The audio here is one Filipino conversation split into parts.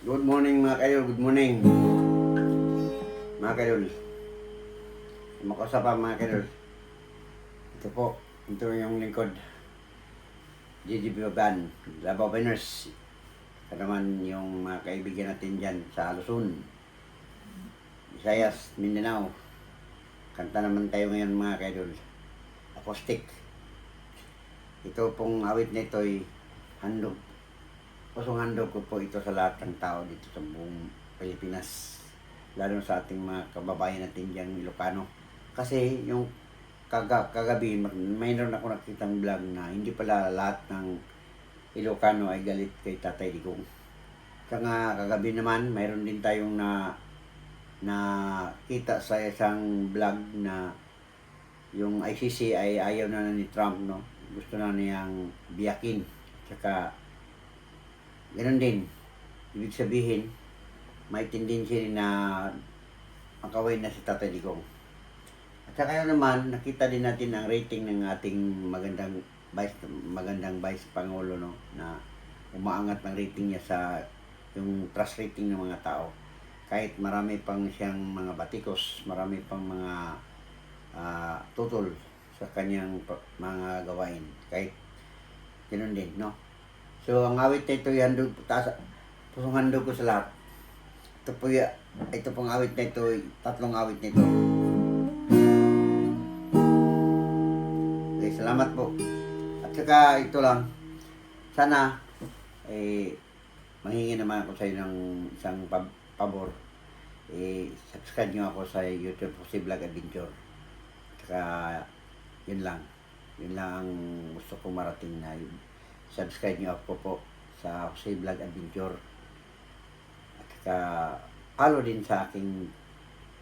Good morning mga kaidol, good morning mga kaidol. Makasa pa mga kaidol. Ito po, ito yung lingkod JGB Baban, Labaw Winners. Ito naman yung mga kaibigan natin dyan sa Luzon, Visayas, Mindanao. Kanta naman tayo ngayon mga kaidol, acoustic. Ito pong awit na ito ay handog, pusong handog ko po ito sa lahat ng tao dito sa buong Pilipinas, lalo sa ating mga kababayan natin dyan Ilocano. Kasi yung kagabi mayroon ako nakitang vlog na hindi pala lahat ng Ilocano ay galit kay Tatay Digong. Kaya kagabi naman mayroon din tayong na kita sa isang vlog na yung ICC ay ayaw na ni Trump, no? Gusto na niyang biyakin. Tsaka ganoon din, ibig sabihin may tendency rin na makawin na si Tatay Digong. At saka naman nakita din natin ang rating ng ating magandang vice pangulo, no, na umaangat ng rating niya sa yung trust rating ng mga tao. Kahit marami pang siyang mga batikos, marami pang mga tutol sa kanyang mga gawain, kahit ganoon din, no. So ang awit na ito, handog, pusong handog ko sa lahat. Ito pong awit na ito, tatlong awit na ito. Okay, salamat po. At saka ito lang, sana manghingi naman ako sa inyo ng isang pabor. Subscribe nyo ako sa YouTube Jose Vlog Adventure. Saka yun lang ang gusto ko marating, na subscribe nyo ako po sa Jose Vlog Adventure. At saka follow din sa aking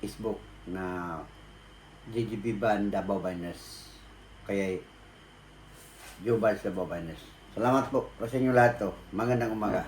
Facebook na JGB Ban Davao Winners, kaya Jobal sa Davao Winners. Salamat po sa inyo lahat to. Magandang umaga.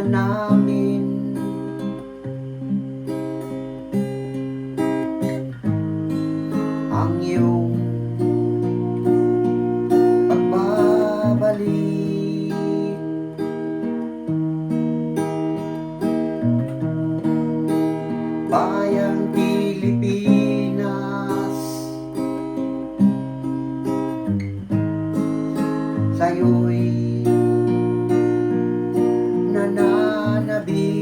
Namin ang iyong pagbabalik, bayang Pilipinas, sa'yo'y nananabik.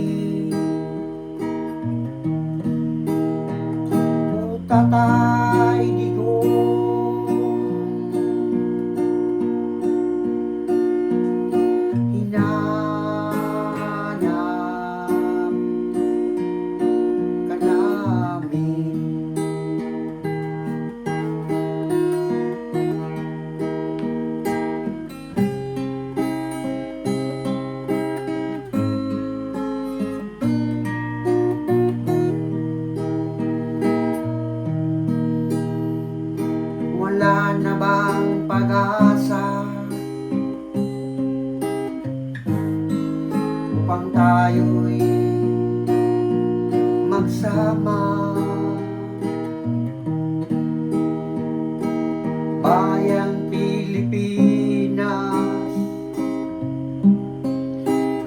O Tatay Digong, hinanap ka namin. Wala na bang pag-asa upang tayo'y magsama? Bayang Pilipinas,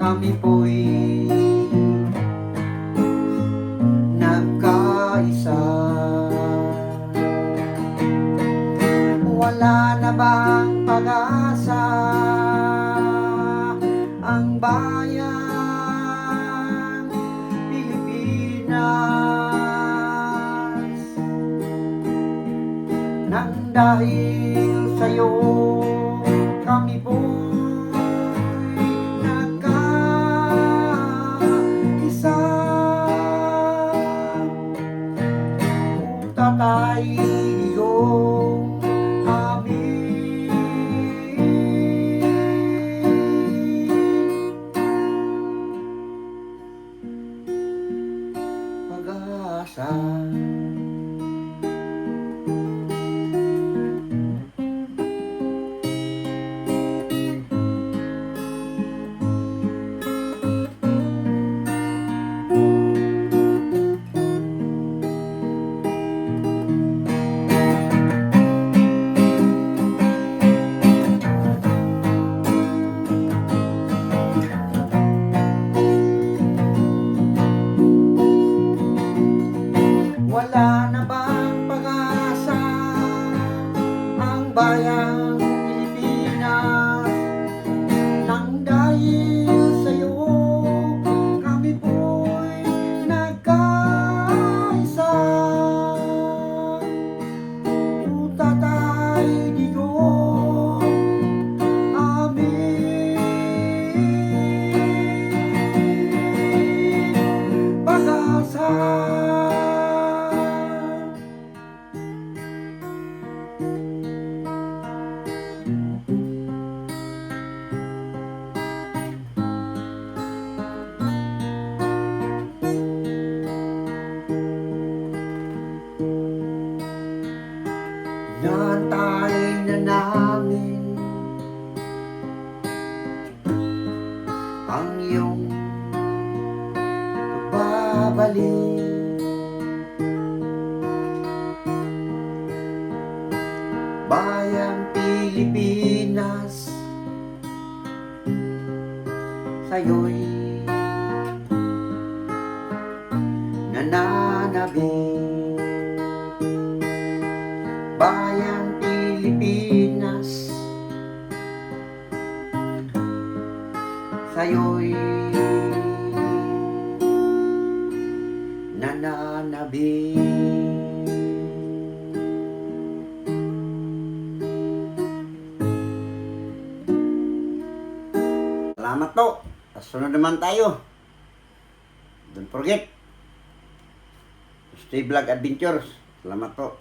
kami po'y nagkaisa. Wala na bang pag-asa ang bayang Pilipinas, nang dahil sa'yo kami po'y nagkaisa. O Tatay Digong, amin pag-asa. Wala na bang pag-asa ang bayang Pilipinas? Nang dahil sa'yo kami po'y nagkaisa. O Tatay Digong, aming pag-asa. Inaantay na namin ang iyong pagbabalik. Bayang Pilipinas, sa'yo'y nananabik. Bayang Pilipinas, sa'yo'y nananabik. Salamat po. Sunod naman tayo. Don't forget, Stay Vlog Adventures. Salamat po.